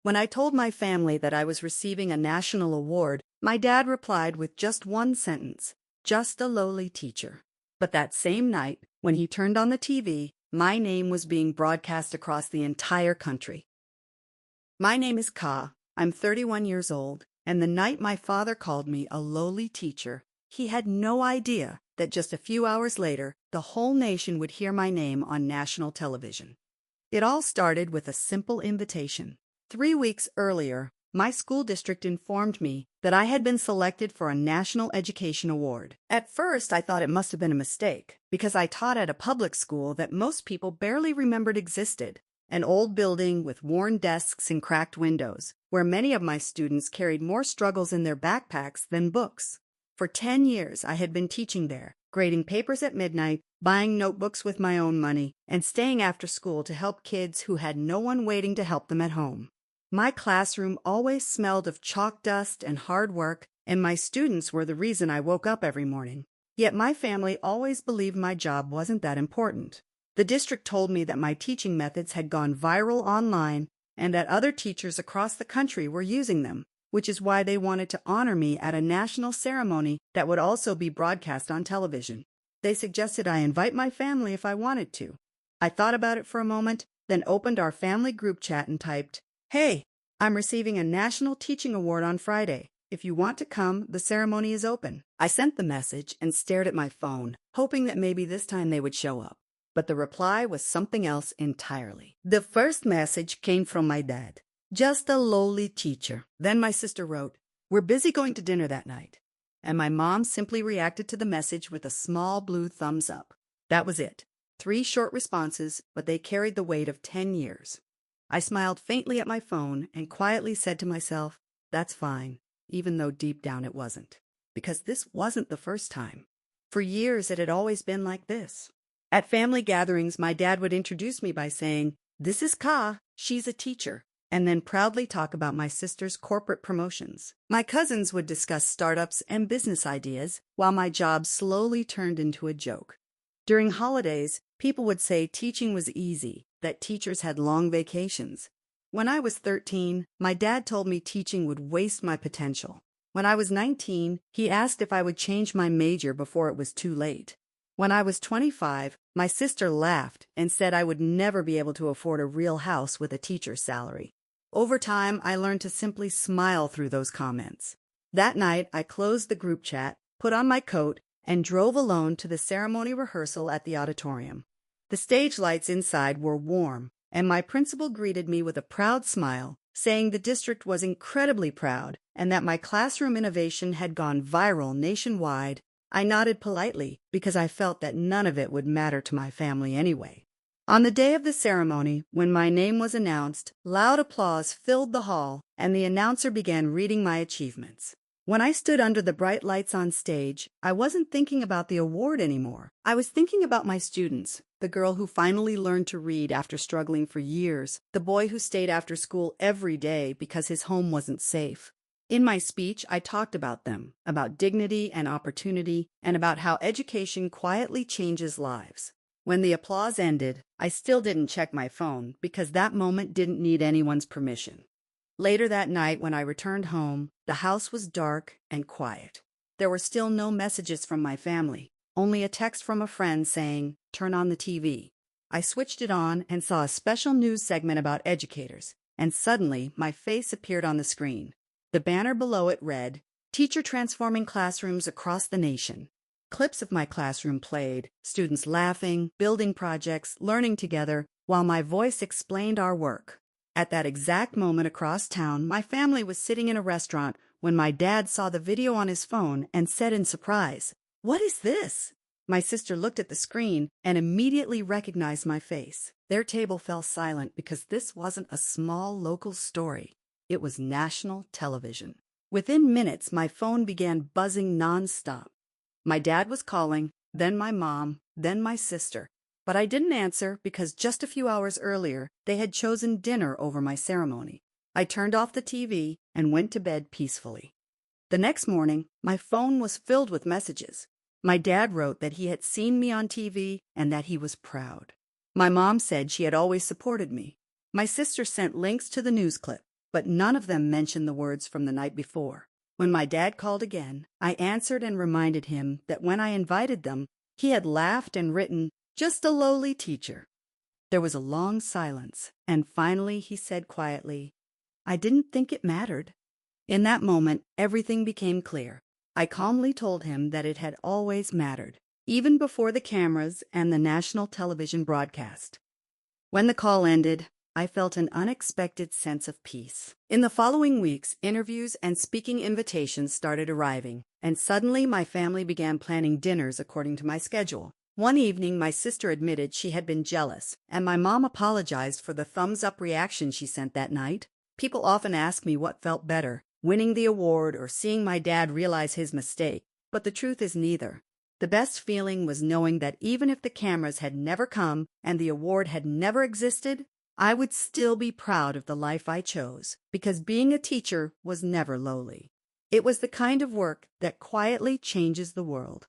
When I told my family that I was receiving a national award, my dad replied with just one sentence, "Just a lowly teacher." But that same night, when he turned on the TV, my name was being broadcast across the entire country. My name is Ka. I'm 31 years old, and the night my father called me a lowly teacher, he had no idea that just a few hours later, the whole nation would hear my name on national television. It all started with a simple invitation. 3 weeks earlier, my school district informed me that I had been selected for a National Education Award. At first, I thought it must have been a mistake, because I taught at a public school that most people barely remembered existed. An old building with worn desks and cracked windows, where many of my students carried more struggles in their backpacks than books. For 10 years, I had been teaching there, grading papers at midnight, buying notebooks with my own money, and staying after school to help kids who had no one waiting to help them at home. My classroom always smelled of chalk dust and hard work, and my students were the reason I woke up every morning. Yet my family always believed my job wasn't that important. The district told me that my teaching methods had gone viral online and that other teachers across the country were using them, which is why they wanted to honor me at a national ceremony that would also be broadcast on television. They suggested I invite my family if I wanted to. I thought about it for a moment, then opened our family group chat and typed, "Hey, I'm receiving a National Teaching Award on Friday. If you want to come, the ceremony is open." I sent the message and stared at my phone, hoping that maybe this time they would show up. But the reply was something else entirely. The first message came from my dad. "Just a lowly teacher." Then my sister wrote, "We're busy going to dinner that night." And my mom simply reacted to the message with a small blue thumbs up. That was it. 3 short responses, but they carried the weight of 10 years. I smiled faintly at my phone and quietly said to myself, "That's fine," even though deep down it wasn't. Because this wasn't the first time. For years it had always been like this. At family gatherings, my dad would introduce me by saying, "This is Ka, she's a teacher," and then proudly talk about my sister's corporate promotions. My cousins would discuss startups and business ideas, while my job slowly turned into a joke. During holidays, people would say teaching was easy, that teachers had long vacations. When I was 13, my dad told me teaching would waste my potential. When I was 19, he asked if I would change my major before it was too late. When I was 25, my sister laughed and said I would never be able to afford a real house with a teacher's salary. Over time, I learned to simply smile through those comments. That night, I closed the group chat, put on my coat, and drove alone to the ceremony rehearsal at the auditorium. The stage lights inside were warm, and my principal greeted me with a proud smile, saying the district was incredibly proud and that my classroom innovation had gone viral nationwide. I nodded politely because I felt that none of it would matter to my family anyway. On the day of the ceremony, when my name was announced, loud applause filled the hall, and the announcer began reading my achievements. When I stood under the bright lights on stage, I wasn't thinking about the award anymore. I was thinking about my students, the girl who finally learned to read after struggling for years, the boy who stayed after school every day because his home wasn't safe. In my speech, I talked about them, about dignity and opportunity, and about how education quietly changes lives. When the applause ended, I still didn't check my phone because that moment didn't need anyone's permission. Later that night, when I returned home, the house was dark and quiet. There were still no messages from my family, only a text from a friend saying, "Turn on the TV." I switched it on and saw a special news segment about educators, and suddenly my face appeared on the screen. The banner below it read, "Teacher Transforming Classrooms Across the Nation." Clips of my classroom played, students laughing, building projects, learning together, while my voice explained our work. At that exact moment across town, my family was sitting in a restaurant when my dad saw the video on his phone and said in surprise, "What is this?" My sister looked at the screen and immediately recognized my face. Their table fell silent because this wasn't a small local story. It was national television. Within minutes, my phone began buzzing nonstop. My dad was calling, then my mom, then my sister. But I didn't answer because just a few hours earlier, they had chosen dinner over my ceremony. I turned off the TV and went to bed peacefully. The next morning, my phone was filled with messages. My dad wrote that he had seen me on TV and that he was proud. My mom said she had always supported me. My sister sent links to the news clip. but none of them mentioned the words from the night before. When my dad called again, I answered and reminded him that when I invited them, he had laughed and written, "Just a lowly teacher." There was a long silence, and finally he said quietly, "I didn't think it mattered." In that moment, everything became clear. I calmly told him that it had always mattered, even before the cameras and the national television broadcast. When the call ended, I felt an unexpected sense of peace. In the following weeks, interviews and speaking invitations started arriving, and suddenly my family began planning dinners according to my schedule. One evening, my sister admitted she had been jealous, and my mom apologized for the thumbs-up reaction she sent that night. People often ask me what felt better, winning the award or seeing my dad realize his mistake, but the truth is neither. The best feeling was knowing that even if the cameras had never come and the award had never existed, I would still be proud of the life I chose, because being a teacher was never lowly. It was the kind of work that quietly changes the world.